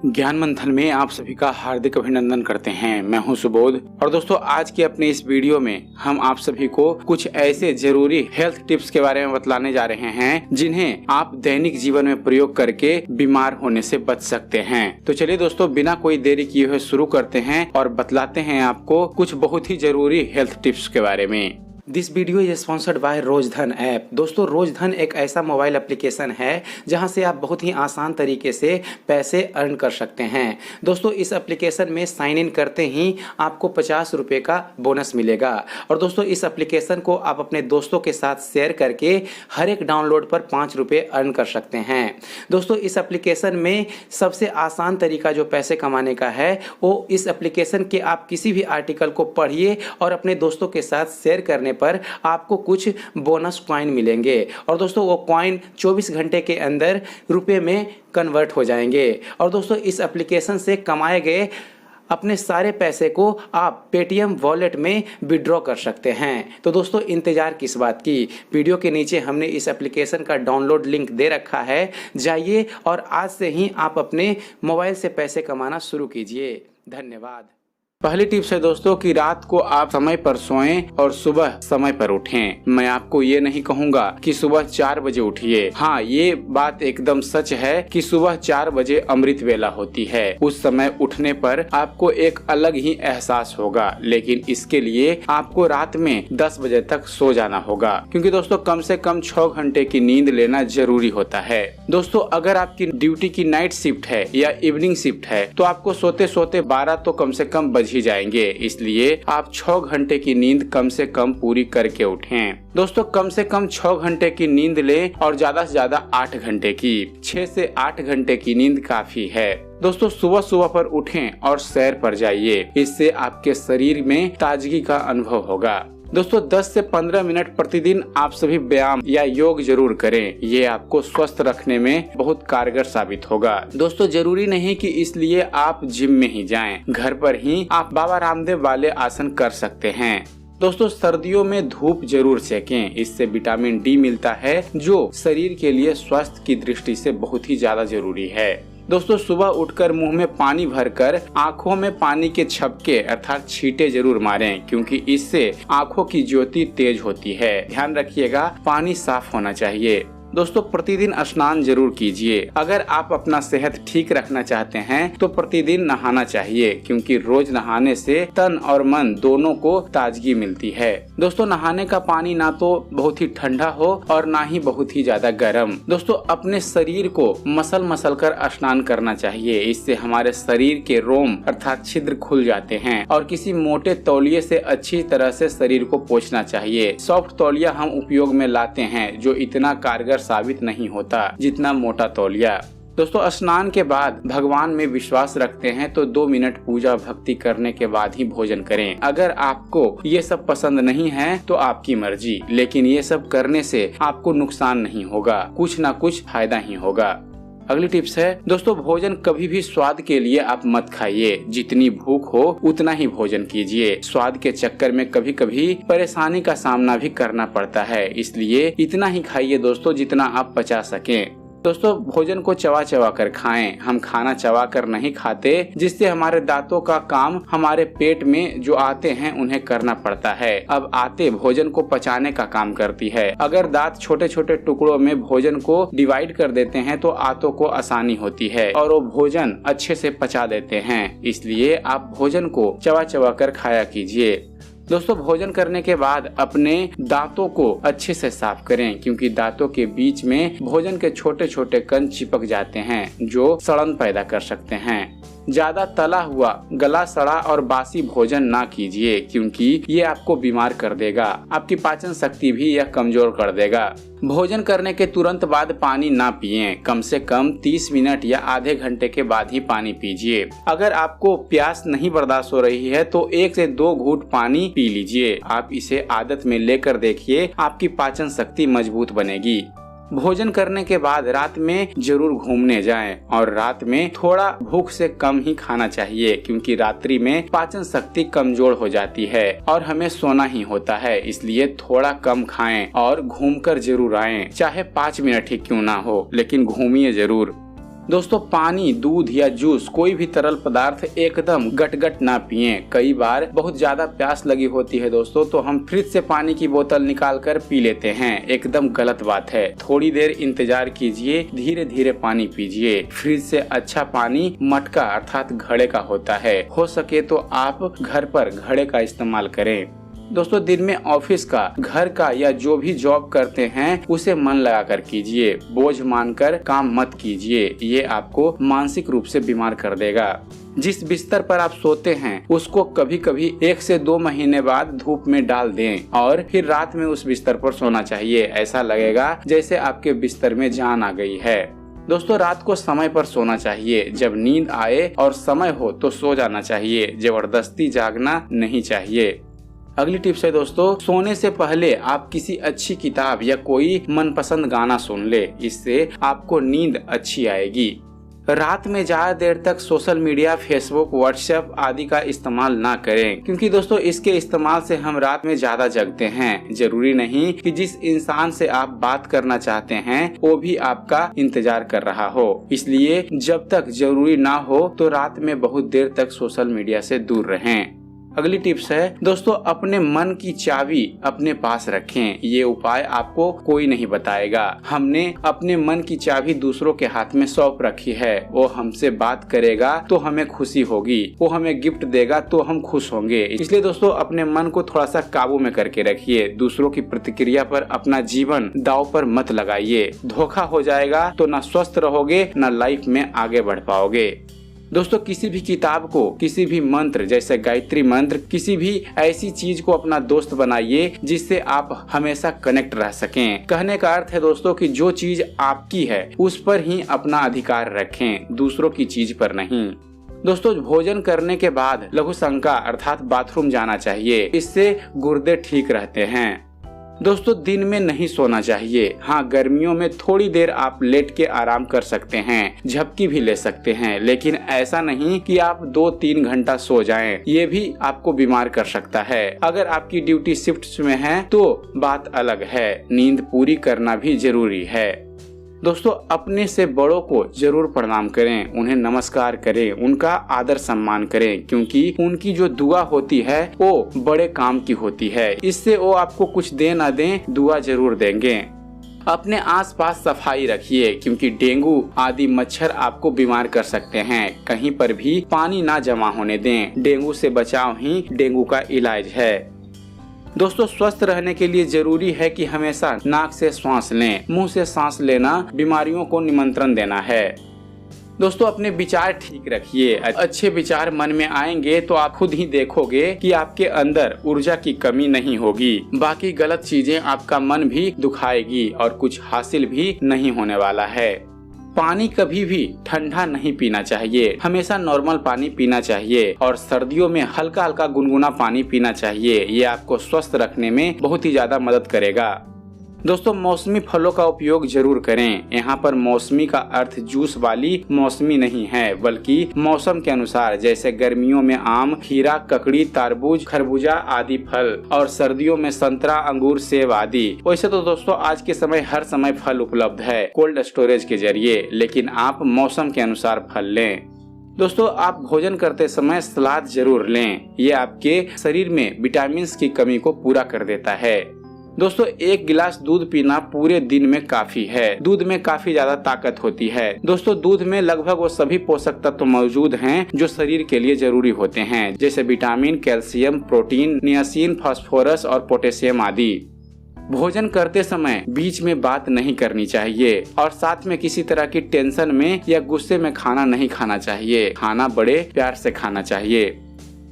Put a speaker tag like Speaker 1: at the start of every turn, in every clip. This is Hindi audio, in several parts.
Speaker 1: ज्ञान मंथन में आप सभी का हार्दिक अभिनंदन करते हैं। मैं हूं सुबोध और दोस्तों आज के अपने इस वीडियो में हम आप सभी को कुछ ऐसे जरूरी हेल्थ टिप्स के बारे में बतलाने जा रहे हैं जिन्हें आप दैनिक जीवन में प्रयोग करके बीमार होने से बच सकते हैं। तो चलिए दोस्तों बिना कोई देरी किए हुए शुरू करते हैं और बतलाते हैं आपको कुछ बहुत ही जरूरी हेल्थ टिप्स के बारे में। This video is sponsored by Rozdhan app. दोस्तों रोजधन एक ऐसा मोबाइल एप्लीकेशन है जहां से आप बहुत ही आसान तरीके से पैसे अर्न कर सकते हैं। दोस्तों इस एप्लीकेशन में साइन इन करते ही आपको 50 रुपये का बोनस मिलेगा और दोस्तों इस एप्लीकेशन को आप अपने दोस्तों के साथ शेयर करके हर एक डाउनलोड पर 5 रुपये अर्न कर सकते हैं। दोस्तों इस एप्लीकेशन में सबसे आसान तरीका जो पैसे कमाने का है वो इस एप्लीकेशन के आप किसी भी आर्टिकल को पढ़िए और अपने दोस्तों के साथ शेयर करने पर आपको कुछ बोनस कॉइन मिलेंगे और दोस्तों वो कॉइन 24 घंटे के अंदर रुपए में कन्वर्ट हो जाएंगे और दोस्तों इस एप्लीकेशन से कमाए गए अपने सारे पैसे को आप पेटीएम वॉलेट में विड्रॉ कर सकते हैं। तो दोस्तों इंतजार किस बात की, वीडियो के नीचे हमने इस एप्लीकेशन का डाउनलोड लिंक दे रखा है, जाइए और आज से ही आप अपने मोबाइल से पैसे कमाना शुरू कीजिए। धन्यवाद। पहली टिप्स है दोस्तों कि रात को आप समय पर सोएं और सुबह समय पर उठें। मैं आपको ये नहीं कहूँगा कि सुबह 4 बजे उठिए। हाँ, ये बात एकदम सच है कि सुबह 4 बजे अमृत वेला होती है। उस समय उठने पर आपको एक अलग ही एहसास होगा, लेकिन इसके लिए आपको रात में 10 बजे तक सो जाना होगा, क्योंकि दोस्तों कम से कम 6 घंटे की नींद लेना जरूरी होता है। दोस्तों अगर आपकी ड्यूटी की नाइट शिफ्ट है या इवनिंग शिफ्ट है तो आपको सोते सोते 12 तो कम से कम बज ही जाएंगे, इसलिए आप 6 घंटे की नींद कम से कम पूरी करके उठें। दोस्तों कम से कम 6 घंटे की नींद लें और ज्यादा से ज्यादा 8 घंटे की। 6 से 8 घंटे की नींद काफी है। दोस्तों सुबह सुबह पर उठें और सैर पर जाइए, इससे आपके शरीर में ताजगी का अनुभव होगा। दोस्तों 10 से 15 मिनट प्रतिदिन आप सभी व्यायाम या योग जरूर करें, ये आपको स्वस्थ रखने में बहुत कारगर साबित होगा। दोस्तों जरूरी नहीं कि इसलिए आप जिम में ही जाएं, घर पर ही आप बाबा रामदेव वाले आसन कर सकते हैं। दोस्तों सर्दियों में धूप जरूर सेकें, इससे विटामिन डी मिलता है जो शरीर के लिए स्वास्थ्य की दृष्टि से बहुत ही ज्यादा जरूरी है। दोस्तों सुबह उठकर मुंह में पानी भरकर आंखों में पानी के छपके अर्थात छींटे जरूर मारें, क्योंकि इससे आंखों की ज्योति तेज होती है। ध्यान रखिएगा पानी साफ होना चाहिए। दोस्तों प्रतिदिन स्नान जरूर कीजिए। अगर आप अपना सेहत ठीक रखना चाहते हैं तो प्रतिदिन नहाना चाहिए, क्योंकि रोज नहाने से तन और मन दोनों को ताजगी मिलती है। दोस्तों नहाने का पानी ना तो बहुत ही ठंडा हो और ना ही बहुत ही ज्यादा गर्म। दोस्तों अपने शरीर को मसल कर स्नान करना चाहिए, इससे हमारे शरीर के रोम अर्थात छिद्र खुल जाते हैं और किसी मोटे तौलिए से अच्छी तरह से शरीर को पोंछना चाहिए। सॉफ्ट तौलिया हम उपयोग में लाते हैं जो इतना कारगर साबित नहीं होता जितना मोटा तौलिया। दोस्तों स्नान के बाद भगवान में विश्वास रखते हैं तो 2 मिनट पूजा भक्ति करने के बाद ही भोजन करें। अगर आपको ये सब पसंद नहीं है तो आपकी मर्जी, लेकिन ये सब करने से आपको नुकसान नहीं होगा, कुछ ना कुछ फायदा ही होगा। अगली टिप्स है दोस्तों भोजन कभी भी स्वाद के लिए आप मत खाइए। जितनी भूख हो उतना ही भोजन कीजिए। स्वाद के चक्कर में कभी कभी परेशानी का सामना भी करना पड़ता है, इसलिए इतना ही खाइए दोस्तों जितना आप पचा सकें। दोस्तों भोजन को चबा चबा कर खाएं। हम खाना चबा कर नहीं खाते, जिससे हमारे दांतों का काम हमारे पेट में जो आते हैं उन्हें करना पड़ता है। अब आते भोजन को पचाने का काम करती है। अगर दांत छोटे छोटे टुकड़ों में भोजन को डिवाइड कर देते हैं तो आंतों को आसानी होती है और वो भोजन अच्छे से पचा देते हैं। इसलिए आप भोजन को चबा चबा कर खाया कीजिए। दोस्तों भोजन करने के बाद अपने दांतों को अच्छे से साफ करें, क्योंकि दांतों के बीच में भोजन के छोटे छोटे कण चिपक जाते हैं जो सड़न पैदा कर सकते हैं। ज्यादा तला हुआ, गला सड़ा और बासी भोजन ना कीजिए, क्योंकि ये आपको बीमार कर देगा। आपकी पाचन शक्ति भी यह कमजोर कर देगा। भोजन करने के तुरंत बाद पानी ना पिएं। कम से कम 30 मिनट या आधे घंटे के बाद ही पानी पीजिए। अगर आपको प्यास नहीं बर्दाश्त हो रही है तो 1 से 2 घूंट पानी पी लीजिए। आप इसे आदत में लेकर देखिए, आपकी पाचन शक्ति मजबूत बनेगी। भोजन करने के बाद रात में जरूर घूमने जाएं और रात में थोड़ा भूख से कम ही खाना चाहिए, क्योंकि रात्रि में पाचन शक्ति कमजोर हो जाती है और हमें सोना ही होता है। इसलिए थोड़ा कम खाएं और घूमकर जरूर आएं, चाहे 5 मिनट ही क्यों ना हो, लेकिन घूमिए जरूर। दोस्तों पानी, दूध या जूस, कोई भी तरल पदार्थ एकदम गट ना पिएं। कई बार बहुत ज्यादा प्यास लगी होती है दोस्तों, तो हम फ्रिज से पानी की बोतल निकाल कर पी लेते हैं। एकदम गलत बात है। थोड़ी देर इंतजार कीजिए, धीरे धीरे पानी पीजिए। फ्रिज से अच्छा पानी मटका अर्थात घड़े का होता है। हो सके तो आप घर पर घड़े का इस्तेमाल करें। दोस्तों दिन में ऑफिस का, घर का या जो भी जॉब करते हैं उसे मन लगाकर कीजिए। बोझ मानकर काम मत कीजिए, ये आपको मानसिक रूप से बीमार कर देगा। जिस बिस्तर पर आप सोते हैं उसको कभी कभी 1 से 2 महीने बाद धूप में डाल दें और फिर रात में उस बिस्तर पर सोना चाहिए। ऐसा लगेगा जैसे आपके बिस्तर में जान आ गई है। दोस्तों रात को समय पर सोना चाहिए। जब नींद आए और समय हो तो सो जाना चाहिए। जबरदस्ती जागना नहीं चाहिए। अगली टिप्स है दोस्तों, सोने से पहले आप किसी अच्छी किताब या कोई मनपसंद गाना सुन ले। इससे आपको नींद अच्छी आएगी। रात में ज्यादा देर तक सोशल मीडिया, फेसबुक, व्हाट्सएप आदि का इस्तेमाल ना करें, क्योंकि दोस्तों इसके इस्तेमाल से हम रात में ज्यादा जगते हैं। जरूरी नहीं कि जिस इंसान से आप बात करना चाहते हैं वो भी आपका इंतजार कर रहा हो। इसलिए जब तक जरूरी ना हो तो रात में बहुत देर तक सोशल मीडिया से दूर रहें। अगली टिप्स है दोस्तों, अपने मन की चाबी अपने पास रखें। ये उपाय आपको कोई नहीं बताएगा। हमने अपने मन की चाबी दूसरों के हाथ में सौंप रखी है। वो हमसे बात करेगा तो हमें खुशी होगी, वो हमें गिफ्ट देगा तो हम खुश होंगे। इसलिए दोस्तों अपने मन को थोड़ा सा काबू में करके रखिए। दूसरों की प्रतिक्रिया पर अपना जीवन दांव पर मत लगाइए। धोखा हो जाएगा तो ना स्वस्थ रहोगे ना लाइफ में आगे बढ़ पाओगे। दोस्तों किसी भी किताब को, किसी भी मंत्र जैसे गायत्री मंत्र, किसी भी ऐसी चीज को अपना दोस्त बनाइए जिससे आप हमेशा कनेक्ट रह सकें। कहने का अर्थ है दोस्तों कि जो चीज आपकी है उस पर ही अपना अधिकार रखें, दूसरों की चीज पर नहीं। दोस्तों भोजन करने के बाद लघुशंका अर्थात बाथरूम जाना चाहिए। इससे गुर्दे ठीक रहते हैं। दोस्तों दिन में नहीं सोना चाहिए। हाँ, गर्मियों में थोड़ी देर आप लेट के आराम कर सकते हैं, झपकी भी ले सकते हैं, लेकिन ऐसा नहीं कि आप 2-3 घंटा सो जाएं। ये भी आपको बीमार कर सकता है। अगर आपकी ड्यूटी शिफ्ट्स में है तो बात अलग है। नींद पूरी करना भी जरूरी है। दोस्तों अपने से बड़ों को जरूर प्रणाम करें, उन्हें नमस्कार करें, उनका आदर सम्मान करें, क्योंकि उनकी जो दुआ होती है वो बड़े काम की होती है। इससे वो आपको कुछ दे ना दें, दुआ जरूर देंगे। अपने आसपास सफाई रखिए, क्योंकि डेंगू आदि मच्छर आपको बीमार कर सकते हैं। कहीं पर भी पानी ना जमा होने दें। डेंगू से बचाव ही डेंगू का इलाज है। दोस्तों स्वस्थ रहने के लिए जरूरी है कि हमेशा नाक से श्वास लें। मुंह से सांस लेना बीमारियों को निमंत्रण देना है। दोस्तों अपने विचार ठीक रखिए। अच्छे विचार मन में आएंगे तो आप खुद ही देखोगे कि आपके अंदर ऊर्जा की कमी नहीं होगी। बाकी गलत चीजें आपका मन भी दुखाएगी और कुछ हासिल भी नहीं होने वाला है। पानी कभी भी ठंडा नहीं पीना चाहिए, हमेशा नॉर्मल पानी पीना चाहिए और सर्दियों में हल्का हल्का गुनगुना पानी पीना चाहिए। ये आपको स्वस्थ रखने में बहुत ही ज्यादा मदद करेगा। दोस्तों मौसमी फलों का उपयोग जरूर करें। यहाँ पर मौसमी का अर्थ जूस वाली मौसमी नहीं है, बल्कि मौसम के अनुसार, जैसे गर्मियों में आम, खीरा, ककड़ी, तरबूज, खरबूजा आदि फल और सर्दियों में संतरा, अंगूर, सेब आदि। वैसे तो दोस्तों आज के समय हर समय फल उपलब्ध है कोल्ड स्टोरेज के जरिए, लेकिन आप मौसम के अनुसार फल लें। दोस्तों आप भोजन करते समय सलाद जरूर लें। ये आपके शरीर में विटामिन की कमी को पूरा कर देता है। दोस्तों 1 गिलास दूध पीना पूरे दिन में काफी है। दूध में काफी ज्यादा ताकत होती है। दोस्तों दूध में लगभग वो सभी पोषक तत्व मौजूद हैं जो शरीर के लिए जरूरी होते हैं, जैसे vitamin, calcium, protein, niacin, phosphorus और पोटेशियम आदि। भोजन करते समय बीच में बात नहीं करनी चाहिए और साथ में किसी तरह की टेंशन में या गुस्से में खाना नहीं खाना चाहिए। खाना बड़े प्यार से खाना चाहिए।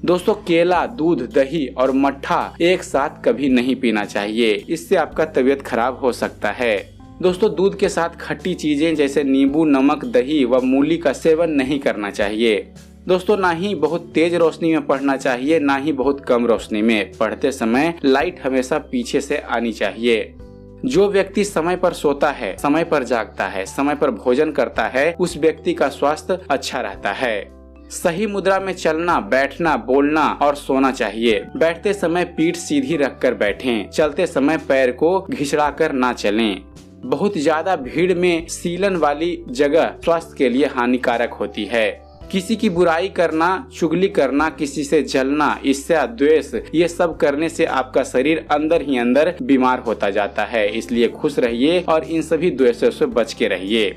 Speaker 1: दोस्तों केला, दूध, दही और मट्ठा एक साथ कभी नहीं पीना चाहिए, इससे आपका तबीयत खराब हो सकता है। दोस्तों दूध के साथ खट्टी चीजें जैसे नींबू, नमक, दही व मूली का सेवन नहीं करना चाहिए। दोस्तों ना ही बहुत तेज रोशनी में पढ़ना चाहिए, ना ही बहुत कम रोशनी में। पढ़ते समय लाइट हमेशा पीछे से आनी चाहिए। जो व्यक्ति समय पर सोता है, समय पर जागता है, समय पर भोजन करता है, उस व्यक्ति का स्वास्थ्य अच्छा रहता है। सही मुद्रा में चलना, बैठना, बोलना और सोना चाहिए। बैठते समय पीठ सीधी रखकर बैठें। चलते समय पैर को घिसड़ाकर ना चलें। बहुत ज्यादा भीड़ में सीलन वाली जगह स्वास्थ्य के लिए हानिकारक होती है। किसी की बुराई करना, चुगली करना, किसी से जलना, ईर्ष्या, द्वेष, ये सब करने से आपका शरीर अंदर ही अंदर बीमार होता जाता है। इसलिए खुश रहिए और इन सभी द्वेषों से बच के रहिए।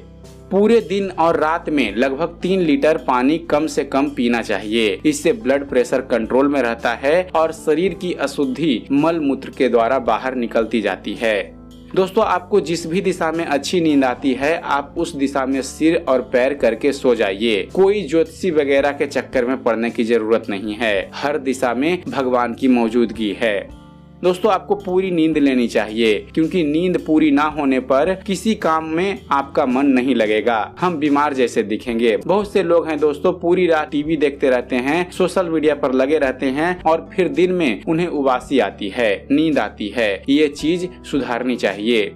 Speaker 1: पूरे दिन और रात में लगभग 3 लीटर पानी कम से कम पीना चाहिए। इससे ब्लड प्रेशर कंट्रोल में रहता है और शरीर की अशुद्धि मल मूत्र के द्वारा बाहर निकलती जाती है। दोस्तों, आपको जिस भी दिशा में अच्छी नींद आती है, आप उस दिशा में सिर और पैर करके सो जाइए। कोई ज्योतिषी वगैरह के चक्कर में पड़ने की जरूरत नहीं है। हर दिशा में भगवान की मौजूदगी है। दोस्तों, आपको पूरी नींद लेनी चाहिए, क्योंकि नींद पूरी ना होने पर किसी काम में आपका मन नहीं लगेगा। हम बीमार जैसे दिखेंगे। बहुत से लोग हैं दोस्तों, पूरी रात टीवी देखते रहते हैं, सोशल मीडिया पर लगे रहते हैं और फिर दिन में उन्हें उबासी आती है, नींद आती है। ये चीज सुधारनी चाहिए।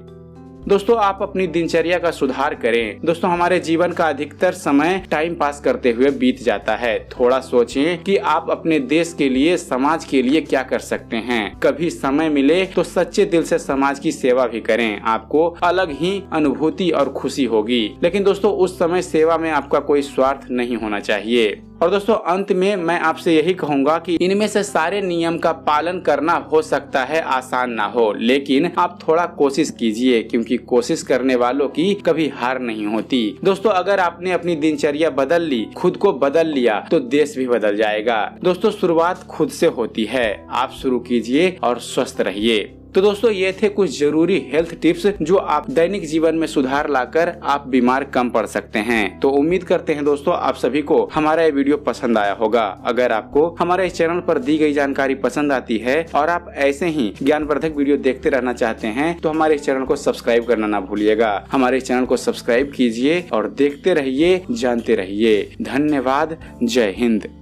Speaker 1: दोस्तों, आप अपनी दिनचर्या का सुधार करें। दोस्तों, हमारे जीवन का अधिकतर समय टाइम पास करते हुए बीत जाता है। थोड़ा सोचें कि आप अपने देश के लिए, समाज के लिए क्या कर सकते हैं। कभी समय मिले तो सच्चे दिल से समाज की सेवा भी करें। आपको अलग ही अनुभूति और खुशी होगी। लेकिन दोस्तों, उस समय सेवा में आपका कोई स्वार्थ नहीं होना चाहिए। और दोस्तों, अंत में मैं आपसे यही कहूँगा कि इनमें से सारे नियम का पालन करना हो सकता है आसान ना हो, लेकिन आप थोड़ा कोशिश कीजिए, क्योंकि कोशिश करने वालों की कभी हार नहीं होती। दोस्तों, अगर आपने अपनी दिनचर्या बदल ली, खुद को बदल लिया, तो देश भी बदल जाएगा। दोस्तों, शुरुआत खुद से होती है। आप शुरू कीजिए और स्वस्थ रहिए। तो दोस्तों, ये थे कुछ जरूरी हेल्थ टिप्स जो आप दैनिक जीवन में सुधार लाकर आप बीमार कम पड़ सकते हैं। तो उम्मीद करते हैं दोस्तों, आप सभी को हमारा ये वीडियो पसंद आया होगा। अगर आपको हमारे इस चैनल पर दी गई जानकारी पसंद आती है और आप ऐसे ही ज्ञानवर्धक वीडियो देखते रहना चाहते हैं, तो हमारे इस चैनल को सब्सक्राइब करना ना भूलिएगा। हमारे इस चैनल को सब्सक्राइब कीजिए और देखते रहिए, जानते रहिए। धन्यवाद। जय हिंद।